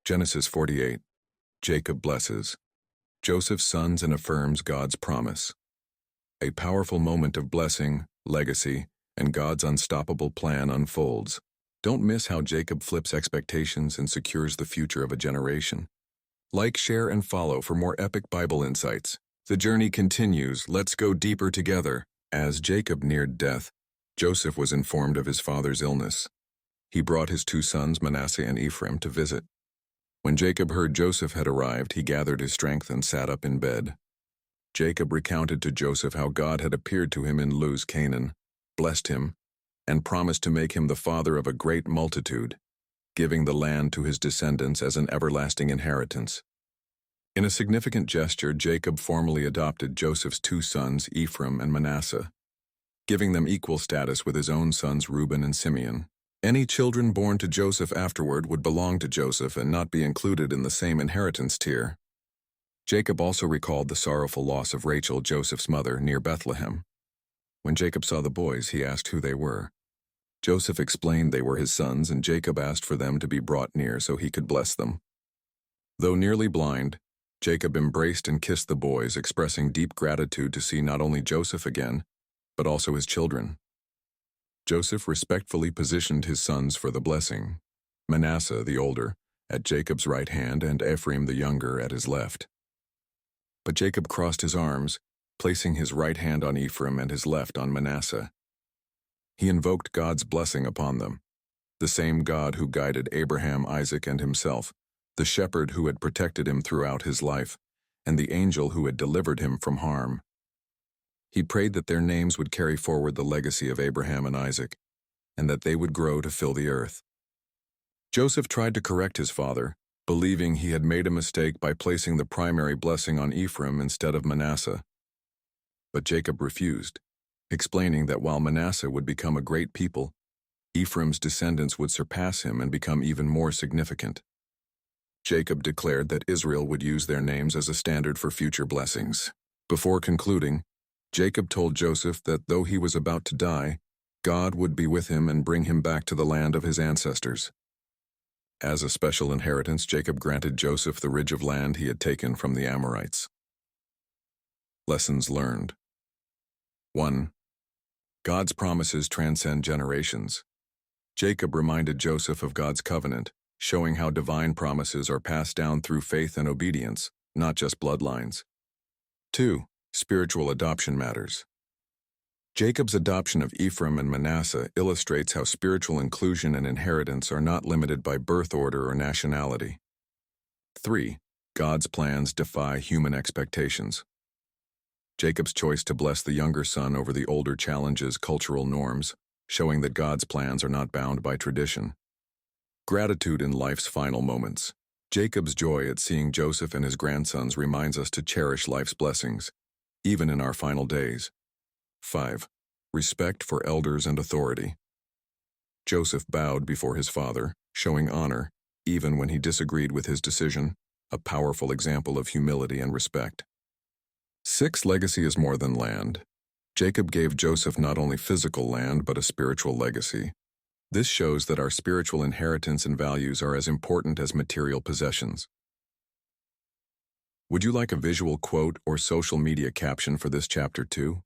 Genesis 48. Jacob blesses Joseph's sons and affirms God's promise. A powerful moment of blessing, legacy, and God's unstoppable plan unfolds. Don't miss how Jacob flips expectations and secures the future of a generation. Like, share, and follow for more epic Bible insights. The journey continues. Let's go deeper together. As Jacob neared death, Joseph was informed of his father's illness. He brought his two sons, Manasseh and Ephraim, to visit. When Jacob heard Joseph had arrived, he gathered his strength and sat up in bed. Jacob recounted to Joseph how God had appeared to him in Luz, Canaan, blessed him, and promised to make him the father of a great multitude, giving the land to his descendants as an everlasting inheritance. In a significant gesture, Jacob formally adopted Joseph's two sons, Ephraim and Manasseh, giving them equal status with his own sons Reuben and Simeon. Any children born to Joseph afterward would belong to Joseph and not be included in the same inheritance tier. Jacob also recalled the sorrowful loss of Rachel, Joseph's mother, near Bethlehem. When Jacob saw the boys, he asked who they were. Joseph explained they were his sons, and Jacob asked for them to be brought near so he could bless them. Though nearly blind, Jacob embraced and kissed the boys, expressing deep gratitude to see not only Joseph again, but also his children. Joseph respectfully positioned his sons for the blessing, Manasseh, the older, at Jacob's right hand and Ephraim, the younger, at his left. But Jacob crossed his arms, placing his right hand on Ephraim and his left on Manasseh. He invoked God's blessing upon them, the same God who guided Abraham, Isaac, and himself, the shepherd who had protected him throughout his life, and the angel who had delivered him from harm. He prayed that their names would carry forward the legacy of Abraham and Isaac, and that they would grow to fill the earth. Joseph tried to correct his father, believing he had made a mistake by placing the primary blessing on Ephraim instead of Manasseh. But Jacob refused, explaining that while Manasseh would become a great people, Ephraim's descendants would surpass him and become even more significant. Jacob declared that Israel would use their names as a standard for future blessings. Before concluding, Jacob told Joseph that though he was about to die, God would be with him and bring him back to the land of his ancestors. As a special inheritance, Jacob granted Joseph the ridge of land he had taken from the Amorites. Lessons learned. 1. God's promises transcend generations. Jacob reminded Joseph of God's covenant, showing how divine promises are passed down through faith and obedience, not just bloodlines. 2. Spiritual adoption matters. Jacob's adoption of Ephraim and Manasseh illustrates how spiritual inclusion and inheritance are not limited by birth order or nationality. 3. God's plans defy human expectations. Jacob's choice to bless the younger son over the older challenges cultural norms, showing that God's plans are not bound by tradition. Gratitude in life's final moments. Jacob's joy at seeing Joseph and his grandsons reminds us to cherish life's blessings, even in our final days. 5. Respect for elders and authority. Joseph bowed before his father, showing honor, even when he disagreed with his decision, a powerful example of humility and respect. 6. Legacy is more than land. Jacob gave Joseph not only physical land, but a spiritual legacy. This shows that our spiritual inheritance and values are as important as material possessions. Would you like a visual quote or social media caption for this chapter too?